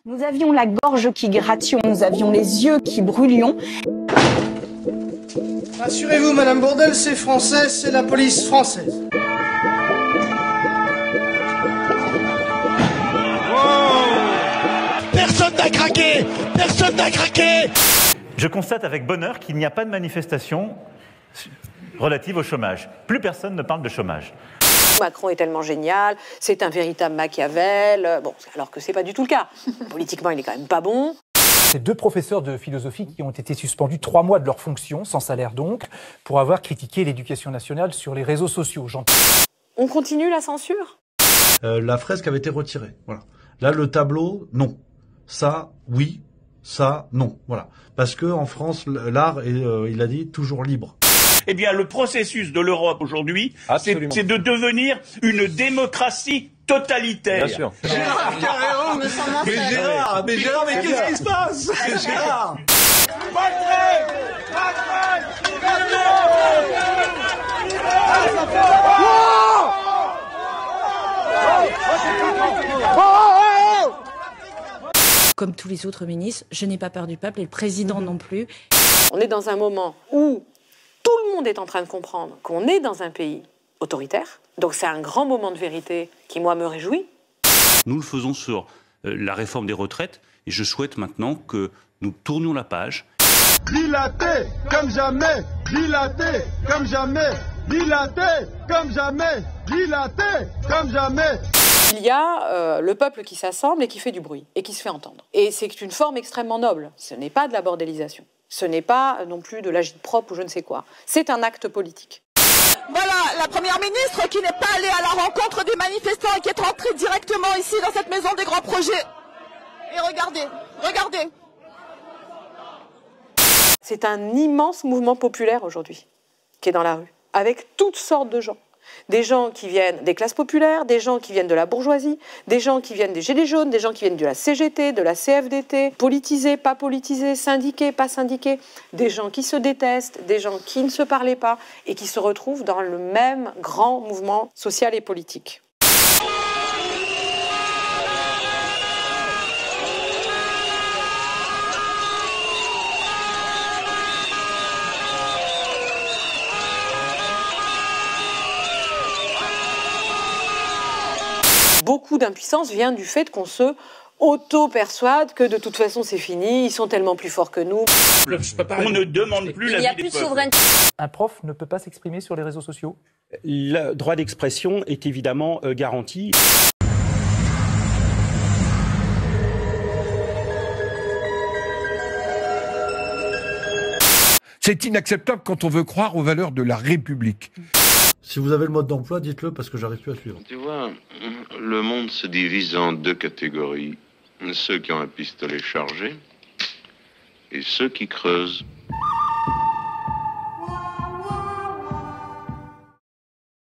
Nous avions la gorge qui gratillon, nous avions les yeux qui brûlions. Rassurez-vous, Madame Bourdelle, c'est français, c'est la police française. Personne n'a craqué! Personne n'a craqué! Je constate avec bonheur qu'il n'y a pas de manifestation relative au chômage. Plus personne ne parle de chômage. Macron est tellement génial, c'est un véritable Machiavel, bon, alors que c'est pas du tout le cas. Politiquement, il est quand même pas bon. Ces deux professeurs de philosophie qui ont été suspendus 3 mois de leur fonction, sans salaire donc, pour avoir critiqué l'éducation nationale sur les réseaux sociaux. On continue la censure ? La fresque avait été retirée. Voilà. Là, le tableau, non. Ça, oui. Ça, non. Voilà. Parce que en France, l'art est, il a dit, toujours libre. Eh bien, le processus de l'Europe aujourd'hui, c'est de devenir une démocratie totalitaire. Bien sûr. Gérard Carreau, mais Gérard, mais qu'est-ce qui se passe? Gérard! Comme tous les autres ministres, je n'ai pas peur du peuple et le président non plus. On est dans un moment où tout le monde est en train de comprendre qu'on est dans un pays autoritaire. Donc c'est un grand moment de vérité qui, moi, me réjouit. Nous le faisons sur la réforme des retraites et je souhaite maintenant que nous tournions la page. Dilaté comme jamais, dilaté comme jamais, dilaté comme jamais, dilaté comme jamais. Il y a le peuple qui s'assemble et qui fait du bruit et qui se fait entendre. Et c'est une forme extrêmement noble. Ce n'est pas de la bordélisation. Ce n'est pas non plus de l'agit-prop ou je ne sais quoi. C'est un acte politique. Voilà la première ministre qui n'est pas allée à la rencontre des manifestants et qui est rentrée directement ici dans cette maison des grands projets. Et regardez, regardez. C'est un immense mouvement populaire aujourd'hui qui est dans la rue, avec toutes sortes de gens. Des gens qui viennent des classes populaires, des gens qui viennent de la bourgeoisie, des gens qui viennent des Gilets jaunes, des gens qui viennent de la CGT, de la CFDT, politisés, pas politisés, syndiqués, pas syndiqués, des gens qui se détestent, des gens qui ne se parlaient pas et qui se retrouvent dans le même grand mouvement social et politique. Beaucoup d'impuissance vient du fait qu'on se auto-persuade que de toute façon c'est fini, ils sont tellement plus forts que nous. On ne demande plus l'avis des peuples. Un prof ne peut pas s'exprimer sur les réseaux sociaux? Le droit d'expression est évidemment garanti. C'est inacceptable quand on veut croire aux valeurs de la République. Si vous avez le mode d'emploi, dites-le parce que j'arrive plus à suivre. Tu vois, le monde se divise en 2 catégories. Ceux qui ont un pistolet chargé et ceux qui creusent.